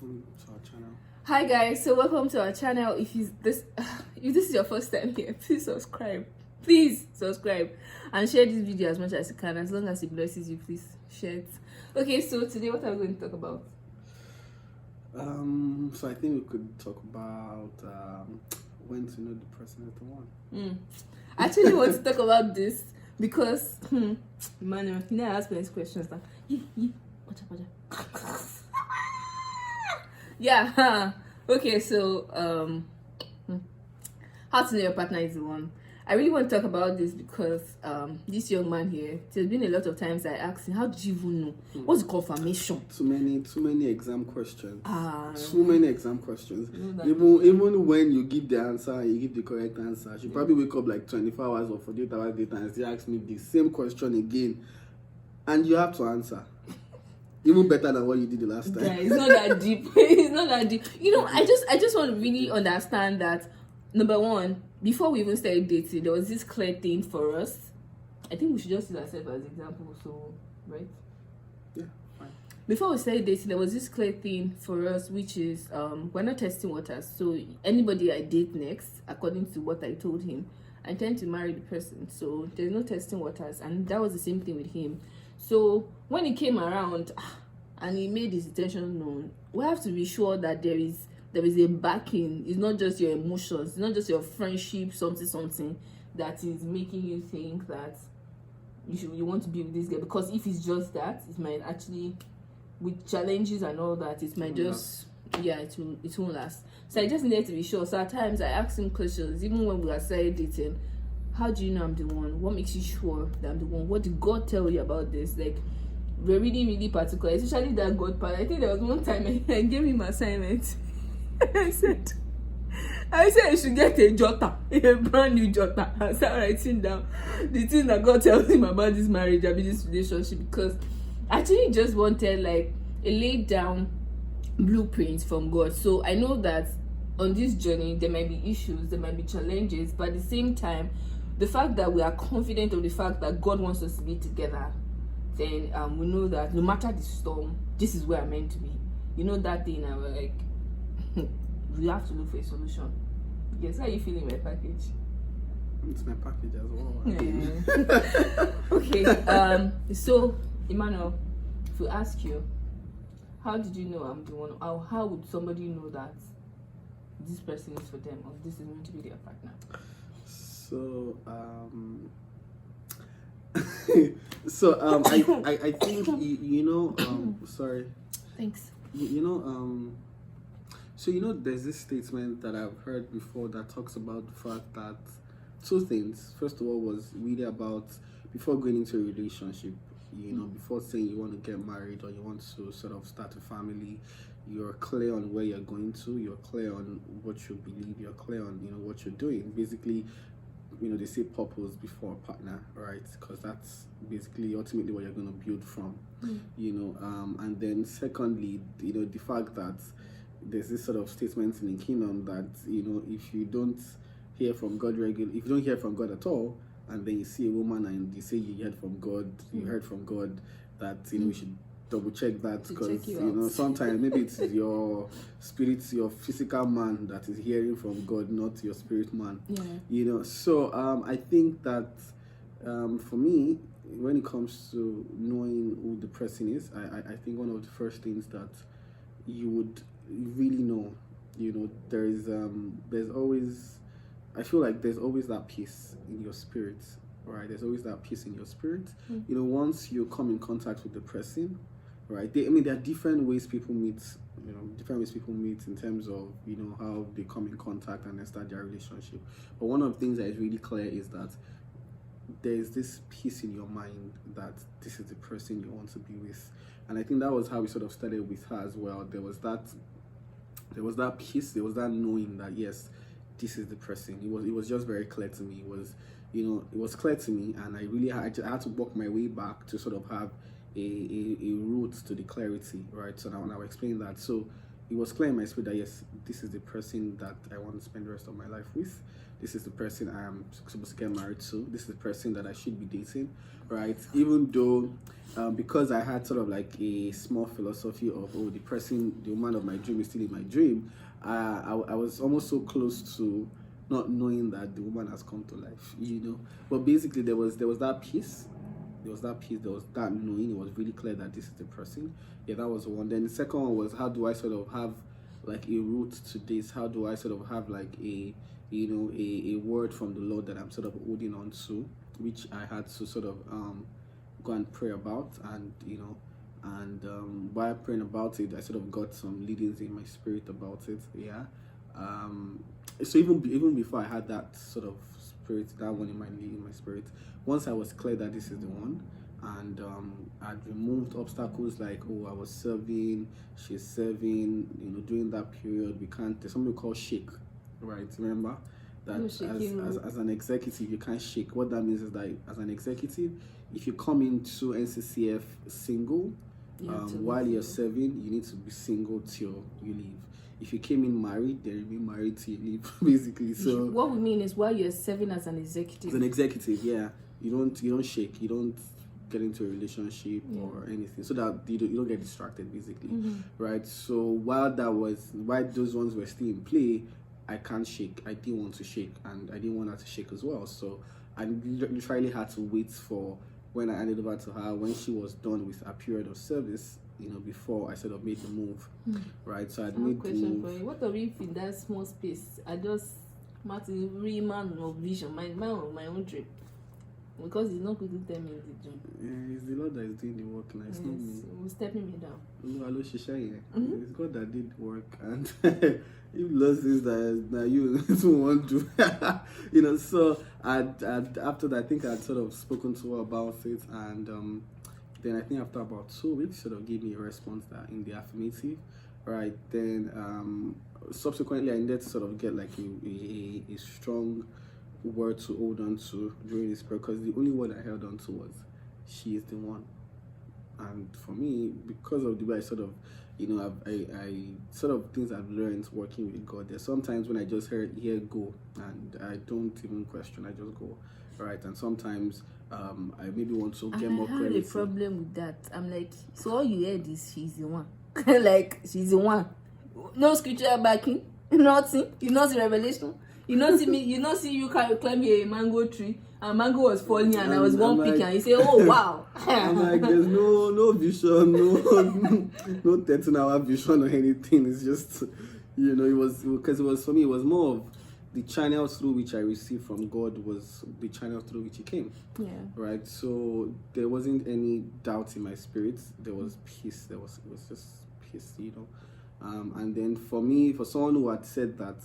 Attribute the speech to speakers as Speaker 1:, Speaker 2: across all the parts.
Speaker 1: welcome to our channel.
Speaker 2: Hi guys, so welcome to our channel. If this is your first time here, please subscribe and share this video as much as you can. As long as it blesses you, please share it. Okay, so today what are we going to talk about?
Speaker 1: So I think we could talk about when to know the person is the one.
Speaker 2: I actually want to talk about this because Emmanuel, you know I ask me these questions now. Yeah. Okay, so how to know your partner is the one. I really want to talk about this because this young man here, there's been a lot of times I asked him, how did you even know? What's the confirmation?
Speaker 1: Too many exam questions.
Speaker 2: Too
Speaker 1: many exam questions. Even when you give the answer, you give the correct answer. You probably wake up like 24 hours or 48 hours later and still ask me the same question again, and you have to answer. Even better than what you did the last time.
Speaker 2: Yeah, it's not that deep. It's not that deep. You know, I just want to really understand that. Number one, before we even started dating, there was this clear thing for us. I think we should just use ourselves as example. So, right?
Speaker 1: Yeah, fine.
Speaker 2: Before we started dating, there was this clear thing for us, which is we're not testing waters. So anybody I date next, according to what I told him, I intend to marry the person. So there's no testing waters, and that was the same thing with him. So when he came around and he made his intention known, we have to be sure that there is a backing. It's not just your emotions, it's not just your friendship, something that is making you think that you want to be with this guy. Because if it's just that, it might actually, with challenges and all that, it might just it won't last. So I just needed to be sure. So at times I asked him questions, even when we started dating. How do you know I'm the one? What makes you sure that I'm the one? What did God tell you about this? Like, we're really, really particular, especially that God part. I think there was one time I gave him assignment. I said I should get a jotter, a brand new jotter, and start writing down the things that God tells him about this marriage, about this relationship, because I actually just wanted like a laid down blueprint from God. So I know that on this journey there might be issues, there might be challenges, but at the same time, the fact that we are confident of the fact that God wants us to be together, then we know that no matter the storm, this is where I'm meant to be. You know that thing, I was like, we have to look for a solution. Yes, how are you feeling my package?
Speaker 1: It's my package as well.
Speaker 2: Yeah. Okay. So Emmanuel, if we ask you, how did you know I'm the one? Or how would somebody know that this person is for them, or this is going to be their partner?
Speaker 1: So I think you know sorry.
Speaker 2: Thanks.
Speaker 1: So there's this statement that I've heard before that talks about the fact that two things. First of all, was really about before going into a relationship, before saying you want to get married or you want to sort of start a family, you're clear on where you're going to, you're clear on what you believe, you're clear on what you're doing. Basically, they say purpose before a partner, right? Because that's basically ultimately what you're going to build from. And then secondly, the fact that there's this sort of statement in the kingdom that if you don't hear from God regularly, if you don't hear from God at all, and then you see a woman and you say you heard from God, that we should double check that, because sometimes maybe it's your spirit, your physical man that is hearing from God, not your spirit man. So I think that for me, when it comes to knowing who the person is, I think one of the first things that you would really know, there's always, I feel like there's always that peace in your spirit, right? There's always that peace in your spirit. Once you come in contact with the person, right? There are different ways people meet, in terms of, how they come in contact and then start their relationship. But one of the things that is really clear is that there's this peace in your mind that this is the person you want to be with. And I think that was how we sort of started with her as well. There was that peace, there was that knowing that yes, this is the person. It was just very clear to me. It was clear to me, and I had to walk my way back to sort of have a route to the clarity, right? So now I'll explain that. So it was clear in my spirit that yes, this is the person that I want to spend the rest of my life with. This is the person I am supposed to get married to. This is the person that I should be dating, right? Even though, because I had sort of like a small philosophy of, oh, the woman of my dream is still in my dream, I was almost so close to not knowing that the woman has come to life, you know. But basically, there was that peace. There was that peace. There was that knowing. It was really clear that this is the person. Yeah, that was one. Then the second one was, how do I sort of have like a root to this? How do I sort of have like a word from the Lord that I'm sort of holding on to, which I had to sort of go and pray about, and while praying about it, I sort of got some leadings in my spirit about it. Yeah. So even before I had that sort of spirit, that one in my spirit, once I was clear that this is the one, and I'd removed obstacles like, oh, I was serving, she's serving, during that period there's something called shake, right? Remember that as an executive you can't shake. What that means is that as an executive, if you come into NCCF single, while you're serving, you need to be single till you leave. If you came in married, then remain married till you leave, basically. So
Speaker 2: what we mean is, while you're serving as an executive.
Speaker 1: As an executive, yeah, you don't shake, you don't get into a relationship or anything, so that you don't get distracted, basically, right? So while those ones were still in play, I can't shake. I didn't want to shake, and I didn't want her to shake as well. So I literally had to wait for when I handed over to her, when she was done with a period of service, before I sort of made the move, right? So I'd made the move.
Speaker 2: For you. What if in that small space, I just really man of vision, my man of my own dream? Because he's not going to tell me the dream.
Speaker 1: Yeah, it's the Lord that is doing the work now. It's not me.
Speaker 2: He's stepping me down.
Speaker 1: No, hello, Shisha. It's God that did the work, and if Lord says that now you don't want to, So after that, I think I'd sort of spoken to her about it, and then I think after about 2 weeks, sort of gave me a response that in the affirmative, right? Then subsequently, I needed to sort of get like a strong word to hold on to during this prayer, because the only word I held on to was, she is the one. And for me, because of the way I sort of, I sort of things I've learned working with God, there's sometimes when I just hear go, and I don't even question, I just go, right? And sometimes I maybe want to get more clarity.
Speaker 2: I have a problem with that. I'm like, so all you heard is she's the one. Like, she's the one. No scripture backing, nothing. You not see revelation. You not see me. You not see you climb a mango tree, and mango was falling, and I was one picking, and you say, "Oh wow!"
Speaker 1: I'm like, there's no vision, no 13-hour vision or anything. It's just, it was, because it was, for me, it was more of the channel through which I received from God was the channel through which He came.
Speaker 2: Yeah.
Speaker 1: Right. So there wasn't any doubt in my spirit. There was peace. It was just peace. And then for me, for someone who had said that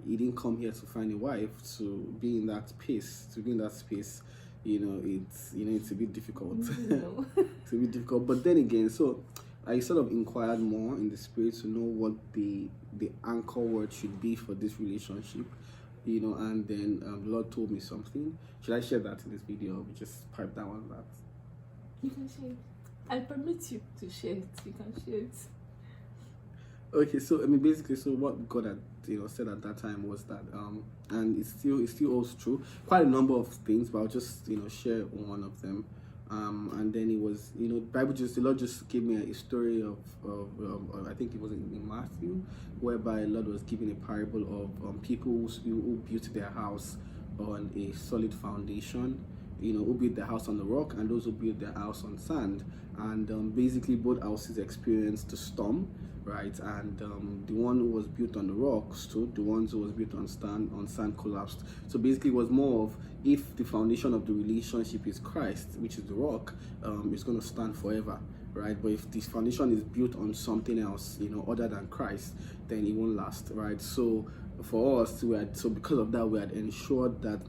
Speaker 1: he didn't come here to find a wife, to be in that space, it's it's a bit difficult. It's a bit difficult. But then again, so I sort of inquired more in the spirit to know what the anchor word should be for this relationship, and then the Lord told me something. Should I share that in this video, or we just pipe down on that?
Speaker 2: You can share it. I permit you to share it. You can share it.
Speaker 1: Okay, so basically, so what God had said at that time was that and it still holds true. Quite a number of things, but I'll just share one of them. And then it was the Lord just gave me a story of I think it was in Matthew, whereby the Lord was giving a parable of people who built their house on a solid foundation, who built their house on the rock, and those who built their house on sand. And basically both houses experienced the storm, right? And the one who was built on the rock stood, the ones who was built on sand collapsed. So basically it was more of, if the foundation of the relationship is Christ, which is the rock, it's going to stand forever, right? But if this foundation is built on something else, other than Christ, then it won't last, right? So for us, because of that, we had ensured that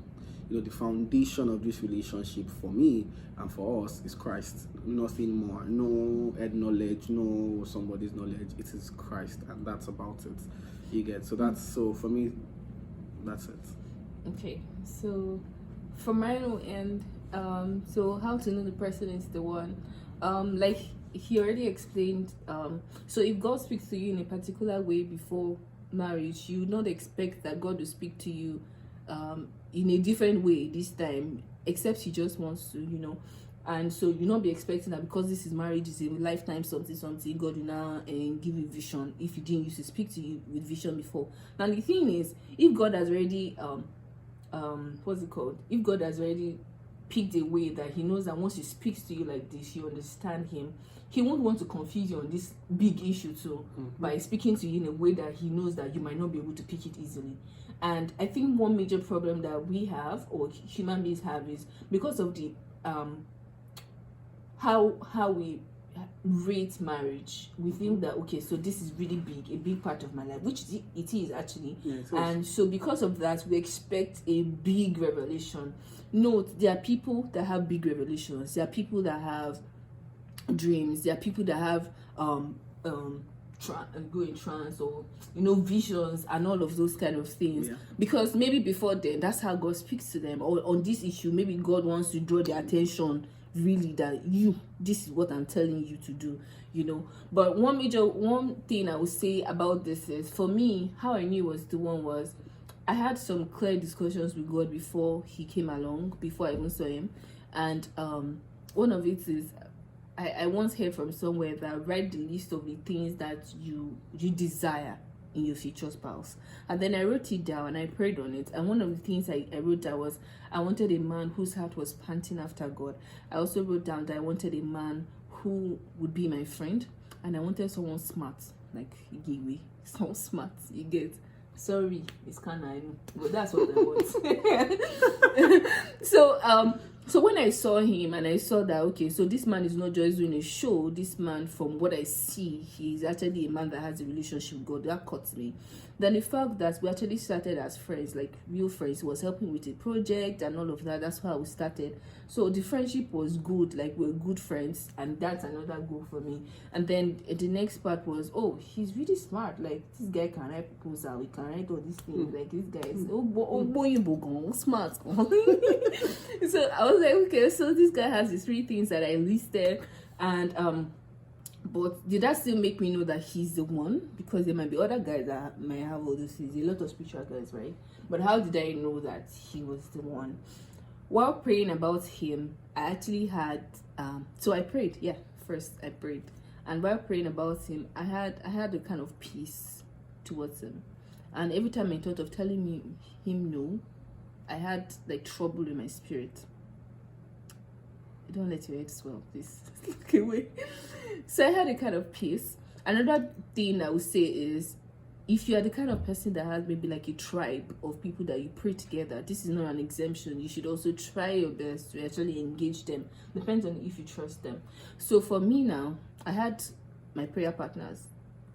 Speaker 1: the foundation of this relationship for me and for us is Christ. Nothing more. No head knowledge, no somebody's knowledge. It is Christ, and that's about it. You get? So for me, that's it.
Speaker 2: Okay. So from my own end, so how to know the person is the one? Like he already explained. So if God speaks to you in a particular way before marriage, you would not expect that God will speak to you in a different way this time, except he just wants to, and so you not be expecting that because this is marriage, is a lifetime something God will now give you vision if he didn't used to speak to you with vision before. Now the thing is, if God has already what's it called, if God has already picked a way that he knows that once he speaks to you like this, you understand him, he won't want to confuse you on this big issue too, by speaking to you in a way that he knows that you might not be able to pick it easily. And I think one major problem that we have, or human beings have, is because of the how we rate marriage. We think that, okay, so this is really big, a big part of my life, which it is actually. And so because of that, we expect a big revelation. Note, there are people that have big revelations. There are people that have dreams. There are people that have go in trance, or visions and all of those kind of things, because maybe before then that's how God speaks to them, or on this issue maybe God wants to draw their attention really that this is what I'm telling you to do, But one thing I would say about this is, for me, how I knew was the one was, I had some clear discussions with God before he came along, before I even saw him. And one of it is, I once heard from somewhere that write the list of the things that you desire in your future spouse. And then I wrote it down and I prayed on it. And one of the things I wrote down was, I wanted a man whose heart was panting after God. I also wrote down that I wanted a man who would be my friend, and I wanted someone smart, like Igiwe. Someone smart, you get. Sorry, it's kind of, but that's what I want. So when I saw him and I saw that, okay, so this man is not just doing a show. This man, from what I see, he's actually a man that has a relationship with God. That caught me. Then the fact that we actually started as friends, like real friends. He was helping with a project and all of that. That's how we started. So the friendship was good, like we're good friends, and that's another goal for me. And then the next part was, oh, he's really smart. Like, this guy can write proposal, we can write all these things. Like, this guy is smart. So I was like, okay, so this guy has these 3 things that I listed, and but did that still make me know that he's the one? Because there might be other guys that might have all these things, a lot of spiritual guys, right? But how did I know that he was the one? While praying about him, I actually had so I prayed. First I prayed, and while praying about him, I had a kind of peace towards him. And every time I thought of telling him no, I had like trouble in my spirit. Don't let your head swell, please. Okay, wait. So I had a kind of peace. Another thing I would say is, if you are the kind of person that has maybe like a tribe of people that you pray together, this is not an exemption. You should also try your best to actually engage them. Depends on if you trust them. So for me now, I had my prayer partners,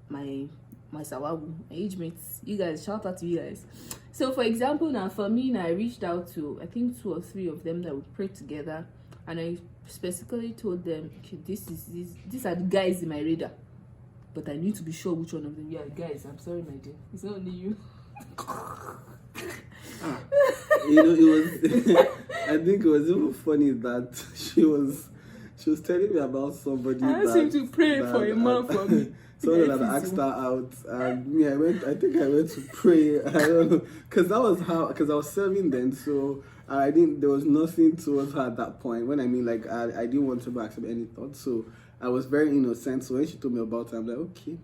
Speaker 2: my sawawu, my age mates. You guys, shout out to you guys. So for example, now for me now, I reached out to, I think 2 or 3 of them that we prayed together, and I specifically told them, okay, these are the guys in my radar, but I need to be sure which one of them. Yeah, guys, I'm sorry, my dear, it's not only you.
Speaker 1: It was I think it was even funny that she was telling me about somebody
Speaker 2: I asked him to pray for a man for me.
Speaker 1: Someone that asked her out, and me, I think I went to pray. I don't know, because I was serving then, so there was nothing towards her at that point. When I mean, like, I didn't want to accept any thought, so I was very innocent. So when she told me about it, I'm like, okay,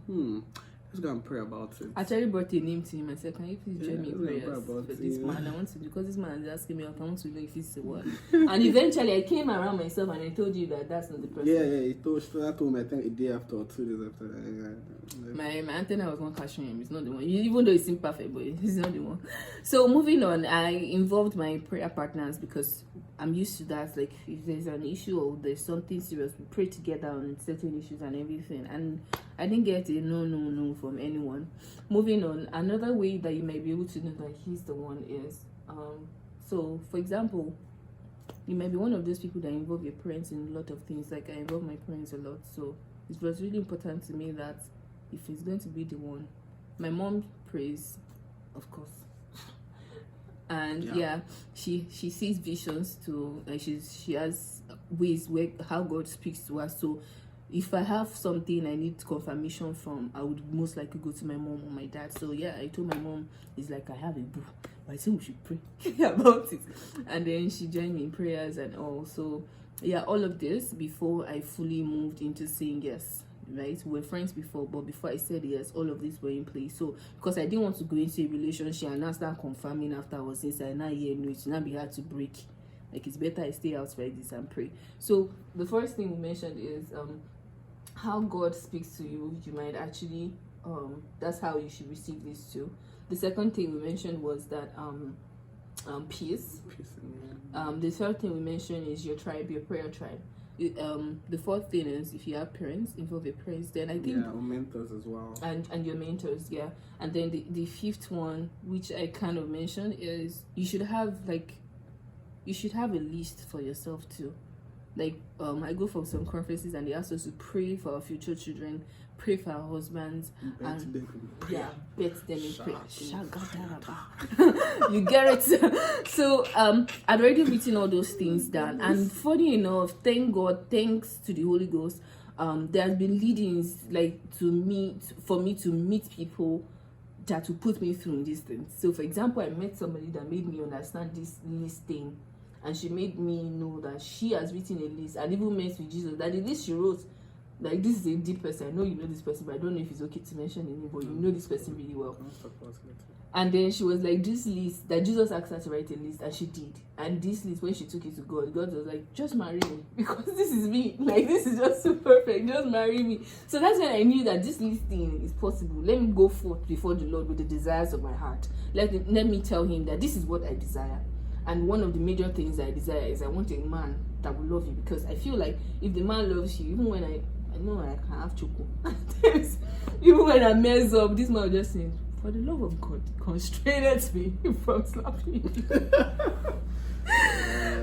Speaker 1: let's go and pray about it.
Speaker 2: I actually brought a name to him and said, can you please join me in prayers for this man? I want to, because this man is asking me, I want to know if he's the one. And eventually I came around myself and I told you that that's not the person.
Speaker 1: He told me, I think a day after or 2 days after.
Speaker 2: My antenna was not catching him. It's not the one. Even though it seemed perfect, but he's not the one. So moving on, I involved my prayer partners because I'm used to that. Like, if there's an issue or there's something serious, we pray together on certain issues and everything. And I didn't get a no from anyone. Moving on, another way that you might be able to know that he's the one is, so for example, you might be one of those people that involve your parents in a lot of things. Like, I involve my parents a lot, so it was really important to me that if he's going to be the one, my mom prays, of course. And she sees visions too. She has ways how God speaks to us. So if I have something I need confirmation from, I would most likely go to my mom or my dad. So yeah, I told my mom, it's like I have a boo, but I think we should pray about it. And then she joined me in prayers and all. So yeah, all of this before I fully moved into saying yes. Right, we were friends before, but before I said yes, all of this were in place. So because I didn't want to go into a relationship and now start confirming after I was inside, now yeah, no, it's not be hard to break. Like, it's better I stay outside this and pray. So the first thing we mentioned is how God speaks to you. You might actually that's how you should receive this too. The second thing we mentioned was that peace. The third thing we mentioned is your tribe, your prayer tribe. The fourth thing is, if you have parents, involve your parents. Then I think
Speaker 1: or mentors as well,
Speaker 2: and your mentors, yeah. And then the fifth one, which I kind of mentioned, is you should have a list for yourself too. Like I go for some conferences and they ask us to pray for our future children, pray for our husbands, bet them in prayer. You get it? So I'd already written all those things down, and funny enough, thank God, thanks to the Holy Ghost, there has been leadings like for me to meet people that will put me through these things. So for example, I met somebody that made me understand this list thing, and she made me know that she has written a list and even met with Jesus, that the list she wrote, like, this is a deep person. I know you know this person, but I don't know if it's okay to mention the name, but you know this person really well. And then she was like, this list, that Jesus asked her to write a list, and she did. And this list, when she took it to God was like, just marry me, because this is me. Like, this is just so perfect. Just marry me. So that's when I knew that this list thing is possible. Let me go forth before the Lord with the desires of my heart. Let me tell him that this is what I desire. And one of the major things I desire is I want a man that will love you, because I feel like if the man loves you, even when I know I can have choco, even when I mess up, this man will just say, for the love of God, constrained me from slapping.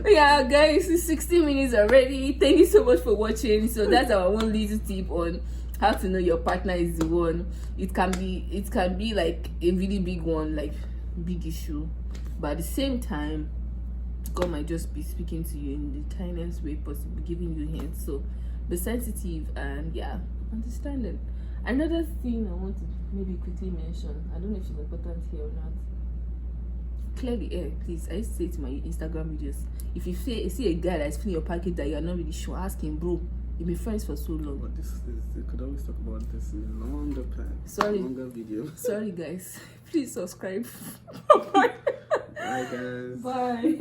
Speaker 2: Yeah, guys, it's 60 minutes already. Thank you so much for watching. So that's our one little tip on how to know your partner is the one. It can be like a really big one, like big issue, but at the same time, God might just be speaking to you in the tiniest way possible, giving you hints. So be sensitive and understand it. Another thing I want to maybe quickly mention, I don't know if it's important here or not. Clear the air, please. I used to say to my Instagram videos, if you see a guy that's filling your package that you're not really sure, ask him, bro, you've been friends for so long.
Speaker 1: But you could always talk about this in a longer plan. Longer video.
Speaker 2: Sorry guys. Please subscribe.
Speaker 1: Bye guys.
Speaker 2: Bye.